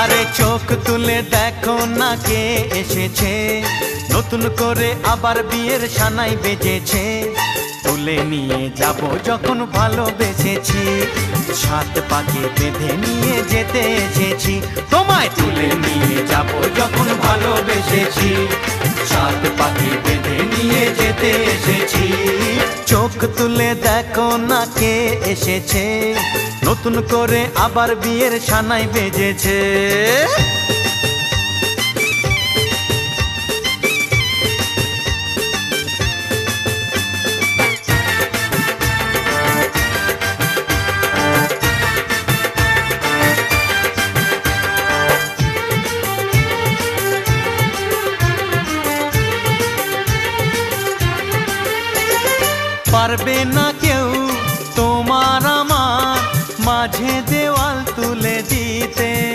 আরে চোখ তুলে দেখো না কে এসেছে, নতুন করে আবার বিয়ের সানাই বেজেছে। তুলে নিয়ে যাব যখন ভালোবেসেছি, সাত পাকে বেঁধে নিয়ে যেতে এসেছি। তোমায় তুলে নিয়ে যাব যখন ভালোবেসেছি, সাত পাকে বেঁধে নিয়ে যেতে এসেছি। চোখ তুলে দেখো না কে এসেছে, নতুন করে আবার বিয়ের সানাই বেজেছে।